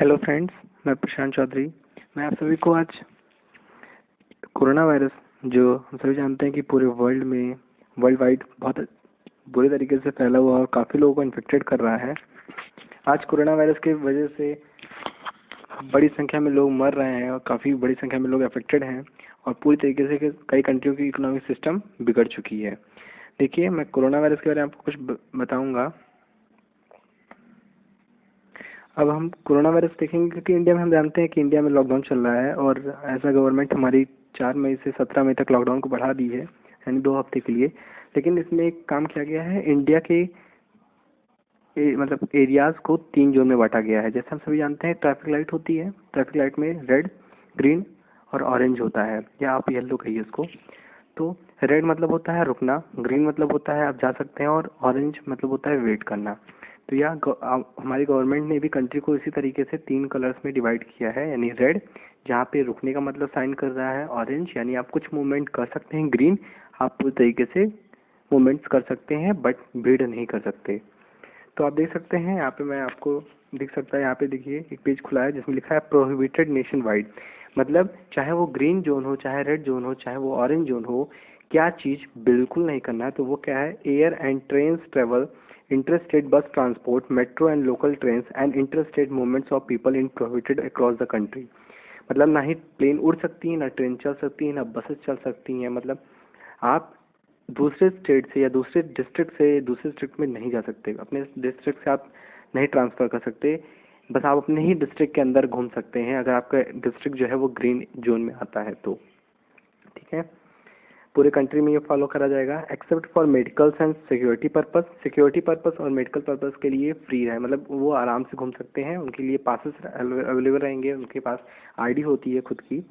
Hello friends, मैं प्रशांत चौधरी। मैं आप सभी को आज कोरोना वायरस, जो हम सभी जानते हैं कि पूरे वर्ल्ड वाइड बहुत बुरे तरीके से फैला हुआ और काफ़ी लोगों को इन्फेक्टेड कर रहा है। आज कोरोना वायरस की वजह से बड़ी संख्या में लोग मर रहे हैं और काफ़ी बड़ी संख्या में लोग अफेक्टेड हैं और पूरी तरीके से कई कंट्रियों की इकोनॉमिक सिस्टम बिगड़ चुकी है। देखिए, मैं कोरोना वायरस के बारे में आपको कुछ बताऊँगा। अब हम कोरोना वायरस देखेंगे क्योंकि इंडिया में हम जानते हैं कि इंडिया में लॉकडाउन चल रहा है और ऐसा गवर्नमेंट हमारी 4 मई से 17 मई तक लॉकडाउन को बढ़ा दी है, यानी 2 हफ्ते के लिए। लेकिन इसमें एक काम किया गया है, इंडिया के मतलब एरियाज़ को 3 जोन में बांटा गया है। जैसे हम सभी जानते हैं, ट्रैफिक लाइट होती है। ट्रैफिक लाइट में रेड, ग्रीन और ऑरेंज होता है, या आप येलो कहिए इसको। तो रेड मतलब होता है रुकना, ग्रीन मतलब होता है आप जा सकते हैं, और ऑरेंज मतलब होता है वेट करना। तो यह हमारी गवर्नमेंट ने भी कंट्री को इसी तरीके से 3 कलर्स में डिवाइड किया है, यानी रेड जहाँ पे रुकने का मतलब साइन कर रहा है, ऑरेंज यानी आप कुछ मूवमेंट कर सकते हैं, ग्रीन आप पूरी तरीके से मूवमेंट्स कर सकते हैं बट भीड़ नहीं कर सकते। तो आप देख सकते हैं यहाँ पे, मैं आपको दिख सकता है, यहाँ पे देखिए एक पेज खुला है जिसमें लिखा है प्रोहिबिटेड नेशन वाइड। मतलब चाहे वो ग्रीन जोन हो, चाहे रेड जोन हो, चाहे वो ऑरेंज जोन हो, क्या चीज़ बिल्कुल नहीं करना है, तो वो क्या है, air and trains travel, interstate बस transport, metro and local trains and interstate movements of people in prohibited across the country. मतलब ना ही प्लेन उड़ सकती है, ना ट्रेन चल सकती है, ना बसेस चल सकती हैं। मतलब आप दूसरे स्टेट से या दूसरे डिस्ट्रिक्ट से दूसरे डिस्ट्रिक्ट में नहीं जा सकते, अपने डिस्ट्रिक्ट से आप नहीं ट्रांसफ़र कर सकते। बस आप अपने ही डिस्ट्रिक्ट के अंदर घूम सकते हैं अगर आपका डिस्ट्रिक्ट जो है वो ग्रीन जोन में आता है तो। ठीक है, पूरे कंट्री में ये फॉलो करा जाएगा except for medicals and security purpose. Security purpose और मेडिकल पर्पस के लिए फ्री है, मतलब वो आराम से घूम सकते हैं, उनके लिए पासेस अवेलेबल रहेंगे, उनके पास आईडी होती है खुद की।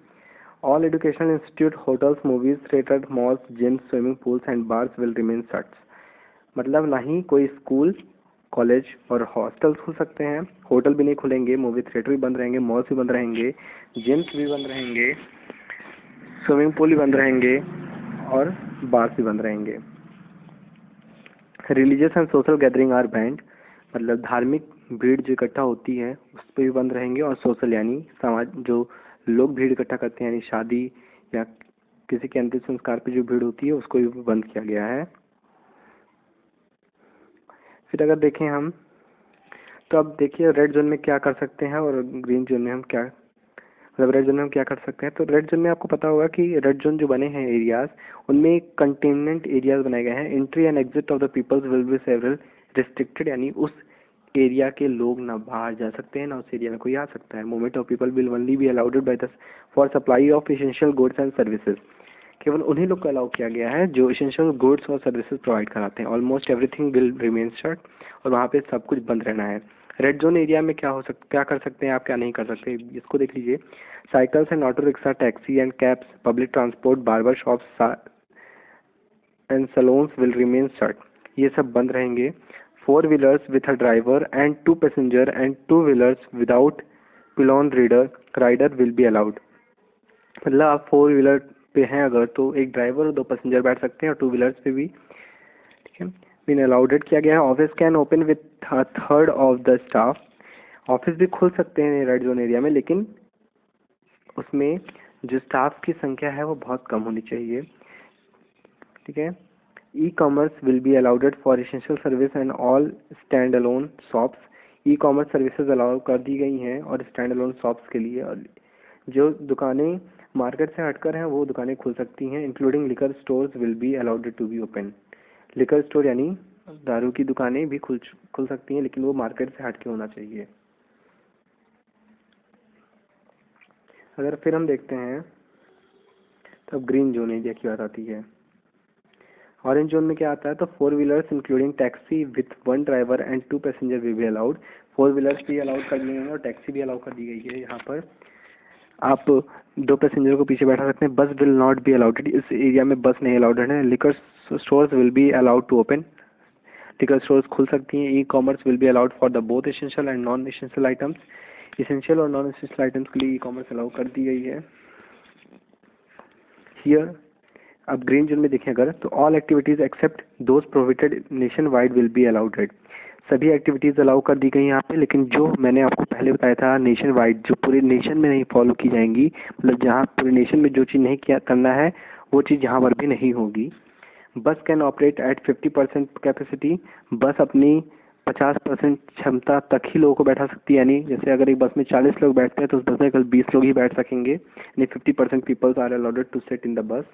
All educational institute, hotels, movies, theater, malls, gyms, swimming pools and bars will remain shut। मतलब ना ही कोई स्कूल, कॉलेज और हॉस्टल खुल सकते हैं, होटल भी नहीं खुलेंगे, मूवी थिएटर भी बंद रहेंगे, मॉल्स भी बंद रहेंगे, जिम्स भी बंद रहेंगे, स्विमिंग पूल भी बंद रहेंगे और बार्स भी बंद रहेंगे। Religious and social gathering are banned. मतलब धार्मिक भीड़ जो इकट्ठा होती है उस पर भी बंद रहेंगे, और सोशल यानी समाज जो लोग भीड़ इकट्ठा करते हैं, यानी शादी या किसी के अंतिम संस्कार पे जो भीड़ होती है उसको भी बंद किया गया है। फिर अगर देखें हम, तो अब देखिए रेड जोन में क्या कर सकते हैं और ग्रीन जोन में हम क्या, मतलब रेड जोन में हम क्या कर सकते हैं। तो रेड जोन में आपको पता होगा कि रेड जोन जो बने हैं एरियाज, उनमें कंटेनमेंट एरियाज बनाए गए हैं। Entry and exit of the peoples will be several restricted, यानी उस एरिया के लोग ना बाहर जा सकते हैं ना उस एरिया में कोई आ सकता है। Movement of people will only be allowed by the for supply of essential goods and services. केवल उन्हीं लोग को अलाउ किया गया है जो एसेंशियल गुड्स और सर्विसेज प्रोवाइड कराते हैं। Almost everything will remain shut, और वहाँ पे सब कुछ बंद रहना है। रेड जोन एरिया में क्या कर सकते हैं आप, क्या नहीं कर सकते, इसको देख लीजिए। Cycles and auto rickshaw, taxi and cabs, public transport, barber shops and salons will remain shut, ये सब बंद रहेंगे। 4 wheelers with a driver and 2 passenger and 2 wheelers without pillion rider will be allowed. मतलब आप 4 व्हीलर पे हैं अगर, तो एक ड्राइवर और 2 पैसेंजर बैठ सकते हैं, और 2 व्हीलर्स पे भी। ठीक है, बिन अलाउडेड किया गया है। Office can open with a third of the staff. Office भी खुल सकते हैं रेड जोन एरिया में, लेकिन उसमें जो स्टाफ की संख्या है वो बहुत कम होनी चाहिए। ठीक है, ई commerce will be allowed for essential service and all stand alone shops. E commerce services allow कर दी गई हैं और स्टैंड अलोन शॉप्स के लिए, और जो दुकानें मार्केट से हटकर हैं वो दुकानें खुल सकती हैं। Including liquor stores will be allowed to be open. Liquor store यानी दारू की दुकानें भी खुल सकती हैं, लेकिन वो मार्केट से हट के होना चाहिए। अगर फिर हम देखते हैं, तो अब ग्रीन जोन एरिया की बात आती है। ऑरेंज जोन में क्या आता है, तो 4 wheelers including taxi with 1 driver and 2 passenger will be allowed. 4 wheelers भी अलाउड कर दिए हैं और टैक्सी भी अलाउ कर दी गई है। यहाँ पर आप 2 पैसेंजर को पीछे बैठा सकते हैं। Bus will not be allowed, इस एरिया में बस नहीं अलाउड है। Liquor stores will be allowed to open, liquor stores खुल सकती हैं। E commerce will be allowed for the both essential and non essential items. Essential और non essential items के लिए ई कॉमर्स अलाउ कर दी गई है। हियर अब ग्रीन जोन में देखें अगर, तो all activities except those prohibited nation wide will be allowed. सभी एक्टिविटीज़ अलाउ कर दी गई यहाँ पे, लेकिन जो मैंने आपको पहले बताया था नेशन वाइड, जो पूरे नेशन में नहीं फॉलो की जाएंगी, मतलब जहाँ पूरे नेशन में जो चीज़ नहीं किया करना है वो चीज़ यहाँ पर भी नहीं होगी। बस कैन ऑपरेट एट 50% कैपेसिटी। बस अपनी 50% क्षमता तक ही लोगों को बैठा सकती है, यानी जैसे अगर एक बस में 40 लोग बैठते हैं तो उस बस में कल 20 लोग ही बैठ सकेंगे, यानी 50% peoples are allowed to sit in the bus.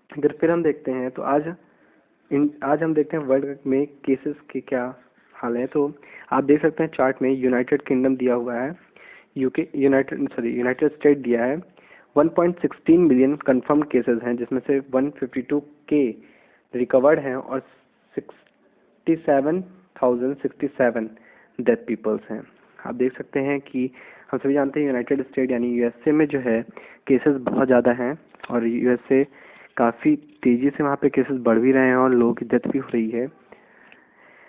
अगर फिर हम देखते हैं तो आज हम देखते हैं वर्ल्ड में केसेस के क्या हाल है। तो आप देख सकते हैं चार्ट में यूनाइटेड किंगडम दिया हुआ है, यूनाइटेड स्टेट दिया है। 1.16 मिलियन कंफर्म केसेस हैं, जिसमें से 152 के रिकवर्ड हैं और 67,067 डेथ पीपल्स हैं। आप देख सकते हैं कि हम सभी जानते हैं यूनाइटेड स्टेट यानी यूएसए में जो है केसेस बहुत ज़्यादा हैं, और यूएसए काफ़ी तेज़ी से वहाँ पे केसेस बढ़ भी रहे हैं और लोगों की डेथ भी हो रही है।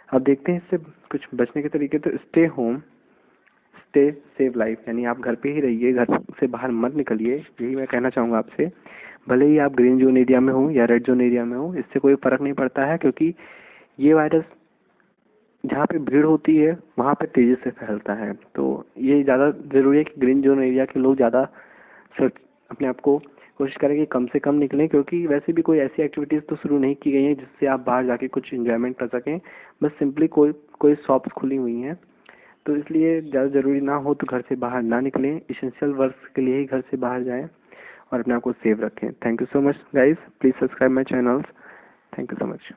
अब देखते हैं इससे कुछ बचने के तरीके। तो stay home, stay save life, यानी आप घर पे ही रहिए, घर से बाहर मत निकलिए, यही मैं कहना चाहूँगा आपसे। भले ही आप ग्रीन जोन एरिया में हो या रेड जोन एरिया में हो, इससे कोई फ़र्क नहीं पड़ता है, क्योंकि ये वायरस जहाँ पे भीड़ होती है वहाँ पे तेज़ी से फैलता है। तो ये ज़्यादा ज़रूरी है कि ग्रीन जोन एरिया के लोग ज़्यादा अपने आप को कोशिश करें कि कम से कम निकलें, क्योंकि वैसे भी कोई ऐसी एक्टिविटीज़ तो शुरू नहीं की गई हैं जिससे आप बाहर जाके कुछ एंजॉयमेंट कर सकें। बस सिंपली कोई शॉप्स खुली हुई हैं, तो इसलिए ज़्यादा ज़रूरी ना हो तो घर से बाहर ना निकलें। एसेंशियल वर्क के लिए ही घर से बाहर जाएं और अपने आप को सेव रखें। Thank you so much guys, please subscribe my channels. Thank you so much.